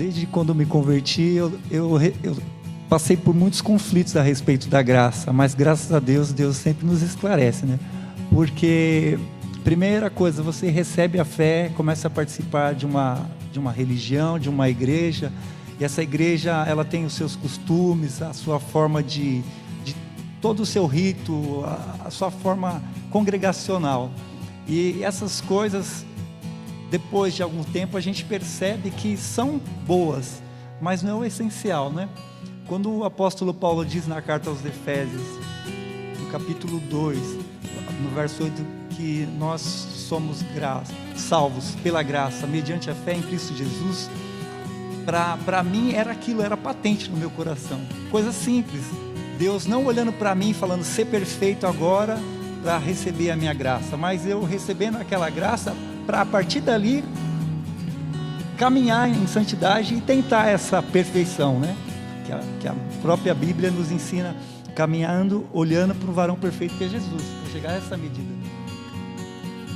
Desde quando me converti, eu passei por muitos conflitos a respeito da graça, mas graças a Deus, Deus sempre nos esclarece, né? Porque, primeira coisa, você recebe a fé, começa a participar de uma religião, de uma igreja, e essa igreja, ela tem os seus costumes, a sua forma de todo o seu rito, a sua forma congregacional. E essas coisas, depois de algum tempo, a gente percebe que são boas, mas não é o essencial, né? Quando o apóstolo Paulo diz na carta aos Efésios, no capítulo 2, no verso 8, que nós somos salvos pela graça, mediante a fé em Cristo Jesus, para mim era patente no meu coração, coisa simples. Deus não olhando para mim falando, ser perfeito agora para receber a minha graça, mas eu recebendo aquela graça para a partir dali caminhar em santidade e tentar essa perfeição, né? Que a própria Bíblia nos ensina, caminhando, olhando para o varão perfeito que é Jesus, para chegar a essa medida.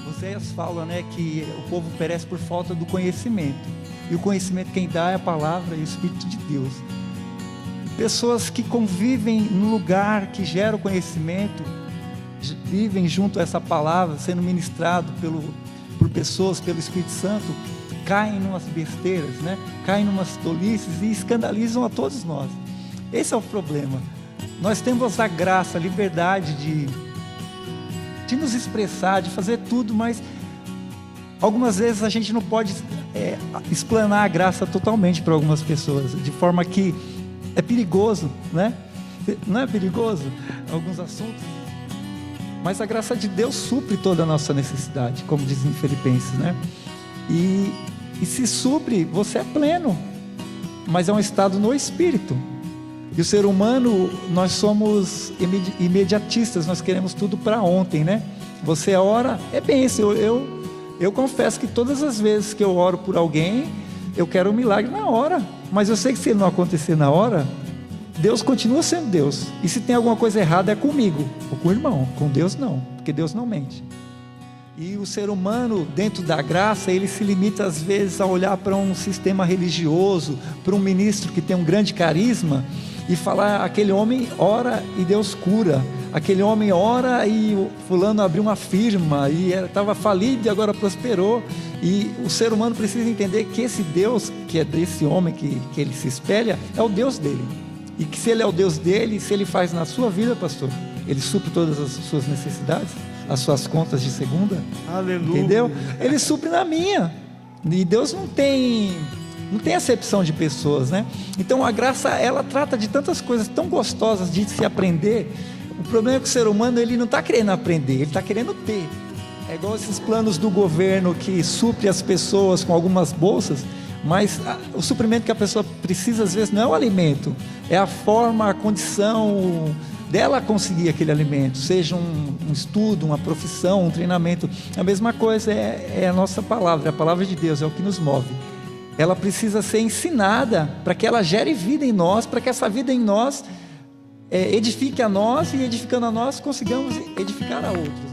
Oséias fala, né, que o povo perece por falta do conhecimento, e o conhecimento quem dá é a palavra e o Espírito de Deus. Pessoas que convivem no lugar que gera o conhecimento, vivem junto a essa palavra, sendo ministrado por pessoas, pelo Espírito Santo, caem em umas besteiras, né? Caem em umas tolices e escandalizam a todos nós. Esse é o problema. Nós temos a graça, a liberdade de nos expressar, de fazer tudo, mas algumas vezes a gente não pode explanar a graça totalmente para algumas pessoas, de forma que é perigoso, né? Não é perigoso alguns assuntos? Mas a graça de Deus supre toda a nossa necessidade, como dizem em Filipenses, né? E se supre, você é pleno, mas é um estado no Espírito. E o ser humano, nós somos imediatistas, nós queremos tudo para ontem, né? Você ora, é bênção. Eu confesso que todas as vezes que eu oro por alguém, eu quero um milagre na hora, mas eu sei que se ele não acontecer na hora, Deus continua sendo Deus. E se tem alguma coisa errada é comigo, ou com o irmão. Com Deus não, porque Deus não mente. E o ser humano, dentro da graça, ele se limita às vezes a olhar para um sistema religioso, para um ministro que tem um grande carisma, e falar, aquele homem ora e Deus cura, aquele homem ora e o fulano abriu uma firma e estava falido e agora prosperou. E o ser humano precisa entender que esse Deus, que é desse homem que ele se espelha, é o Deus dele. E que se ele é o Deus dele, se ele faz na sua vida, pastor, ele supre todas as suas necessidades, as suas contas de segunda. Aleluia. Entendeu? Ele supre na minha. E Deus não tem acepção de pessoas, né? Então a graça, ela trata de tantas coisas tão gostosas de se aprender. O problema é que o ser humano, ele não está querendo aprender, ele está querendo ter. É igual esses planos do governo que supre as pessoas com algumas bolsas, mas o suprimento que a pessoa precisa às vezes não é o alimento, é a forma, a condição dela conseguir aquele alimento, seja um estudo, uma profissão, um treinamento. A mesma coisa é a nossa palavra, a palavra de Deus, é o que nos move. Ela precisa ser ensinada para que ela gere vida em nós, para que essa vida em nós edifique a nós, e edificando a nós consigamos edificar a outros.